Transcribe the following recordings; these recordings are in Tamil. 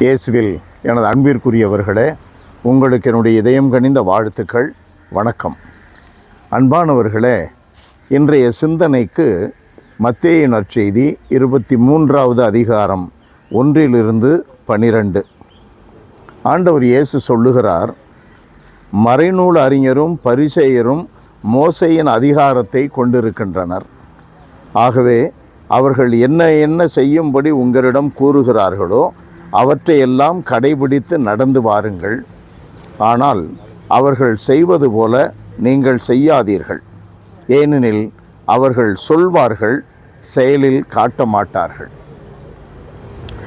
இயேசுவில் எனது அன்பிற்குரியவர்களே, உங்களுக்கு என்னுடைய இதயம் கனிந்த வாழ்த்துக்கள். வணக்கம். அன்பானவர்களே, இன்றைய சிந்தனைக்கு மத்தேயு நற்செய்தி 23வது அதிகாரம் 1-12. ஆண்டவர் இயேசு சொல்லுகிறார், மறைநூல் அறிஞரும் பரிசேயரும் மோசேயின் அதிகாரத்தை கொண்டிருக்கின்றனர். ஆகவே அவர்கள் என்ன செய்யும்படி உங்களிடம் கூறுகிறார்களோ அவற்றையெல்லாம் கடைபிடித்து நடந்து வாருங்கள். ஆனால் அவர்கள் செய்வது போல நீங்கள் செய்யாதீர்கள். ஏனெனில் அவர்கள் சொல்வார்கள், செயலில் காட்ட மாட்டார்கள்.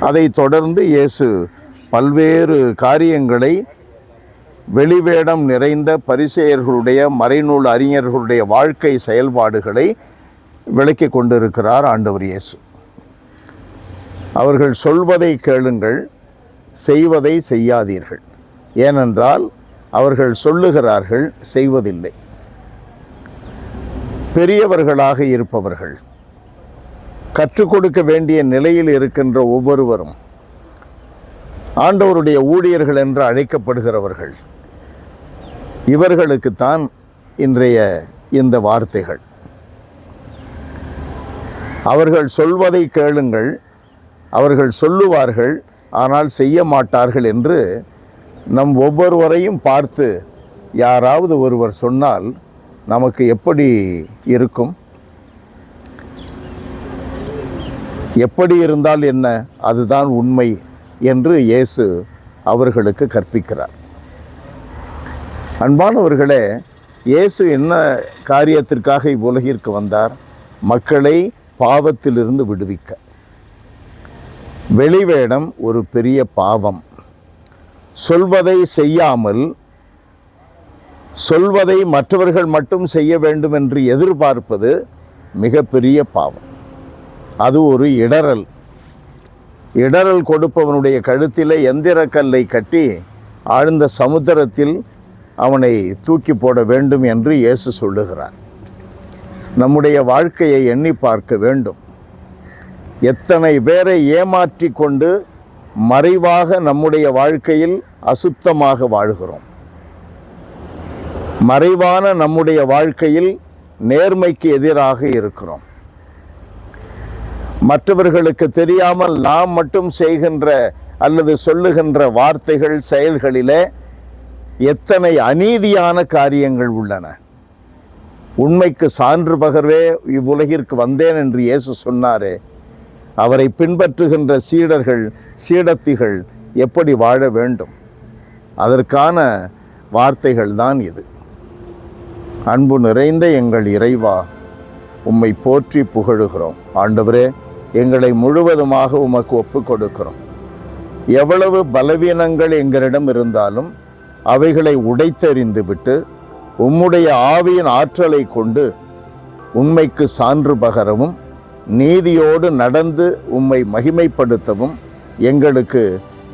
அதைத் தொடர்ந்து இயேசு பல்வேறு காரியங்களை வெளிவேடம் நிறைந்த பரிசேயர்களுடைய மறைநூல் அறிஞர்களுடைய வாழ்க்கை செயல்பாடுகளை விளக்கி கொண்டிருக்கிறார் ஆண்டவர் இயேசு. அவர்கள் சொல்வதை கேளுங்கள், செய்வதை செய்யாதீர்கள். ஏனென்றால் அவர்கள் சொல்லுகிறார்கள், செய்வதில்லை. பெரியவர்களாக இருப்பவர்கள், கற்றுக் கொடுக்க வேண்டிய நிலையில் இருக்கின்ற ஒவ்வொருவரும் ஆண்டவருடைய ஊழியர்கள் என்று அழைக்கப்படுகிறவர்கள், இவர்களுக்குத்தான் இன்றைய இந்த வார்த்தைகள். அவர்கள் சொல்வதை கேளுங்கள், அவர்கள் சொல்லுவார்கள், ஆனால் செய்ய மாட்டார்கள் என்று நம் ஒவ்வொருவரையும் பார்த்து யாராவது ஒருவர் சொன்னால் நமக்கு எப்படி இருக்கும்? எப்படி இருந்தால் என்ன, அதுதான் உண்மை என்று இயேசு அவர்களுக்கு கற்பிக்கிறார். அன்பானவர்களே, இயேசு என்ன காரியத்திற்காக இவ்வுலகிற்கு வந்தார்? மக்களை பாவத்திலிருந்து விடுவிக்க. வெளிவேடம் ஒரு பெரிய பாவம். சொல்வதை செய்யாமல் சொல்வதை மற்றவர்கள் மட்டும் செய்ய வேண்டும் என்று எதிர்பார்ப்பது மிகப்பெரிய பாவம். அது ஒரு இடறல். இடறல் கொடுப்பவனுடைய கழுத்திலே எந்திரக்கல்லை கட்டி ஆழ்ந்த சமுத்திரத்தில் அவனை தூக்கி போட வேண்டும் என்று இயேசு சொல்லுகிறார். நம்முடைய வாழ்க்கையை எண்ணி பார்க்க வேண்டும். எத்தனை பேரை ஏமாற்றி கொண்டு மறைவாக நம்முடைய வாழ்க்கையில் அசுத்தமாக வாழ்கிறோம். மறைவான நம்முடைய வாழ்க்கையில் நேர்மைக்கு எதிராக இருக்கிறோம். மற்றவர்களுக்கு தெரியாமல் நாம் மட்டும் செய்கின்ற அல்லது சொல்லுகின்ற வார்த்தைகள், செயல்களிலே எத்தனை அநீதியான காரியங்கள் உள்ளன. உண்மைக்கு சான்று பகர்வே இவ்வுலகிற்கு வந்தேன் என்று இயேசு சொன்னாரே, அவரை பின்பற்றுகின்ற சீடர்கள், சீடத்திகள் எப்படி வாழ வேண்டும்? அதற்கான வார்த்தைகள் தான் இது. அன்பு நிறைந்த எங்கள் இறைவா, உம்மை போற்றி புகழுகிறோம். ஆண்டவரே, எங்களை முழுவதுமாக உமக்கு ஒப்பு கொடுக்கிறோம். எவ்வளவு பலவீனங்கள் எங்களிடம் இருந்தாலும் அவைகளை உடைத்தெறிந்து விட்டு உம்முடைய ஆவியின் ஆற்றலை கொண்டு உண்மைக்கு சான்று பகரவும் நீதியோடு நடந்து உம்மை மகிமைப்படுத்தவும் எங்களுக்கு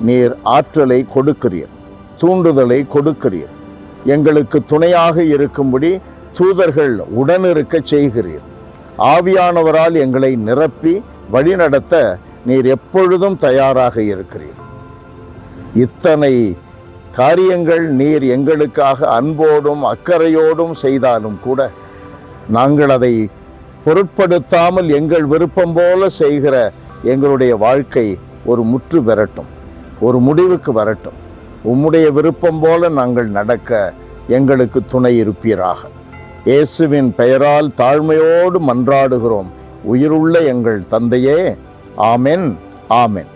நீர் ஆற்றலை கொடுக்கிறீர், தூண்டுதலை கொடுக்கிறீர். எங்களுக்கு துணையாக இருக்கும்படி தூதர்கள் உடனிருக்க செய்கிறீர். ஆவியானவரால் எங்களை நிரப்பி வழிநடத்த நீர் எப்பொழுதும் தயாராக இருக்கிறீர். இத்தனை காரியங்கள் நீர் எங்களுக்காக அன்போடும் அக்கறையோடும் செய்தாலும் கூட நாங்கள் அதை பொருட்படுத்தாமல் எங்கள் விருப்பம் போல செய்கிற எங்களுடைய வாழ்க்கை ஒரு முற்று பெறட்டும், ஒரு முடிவுக்கு வரட்டும். உம்முடைய விருப்பம் போல நாங்கள் நடக்க எங்களுக்கு துணை இருப்பீராக. இயேசுவின் பெயரால் தாழ்மையோடு மன்றாடுகிறோம், உயிருள்ள எங்கள் தந்தையே. ஆமென், ஆமென்.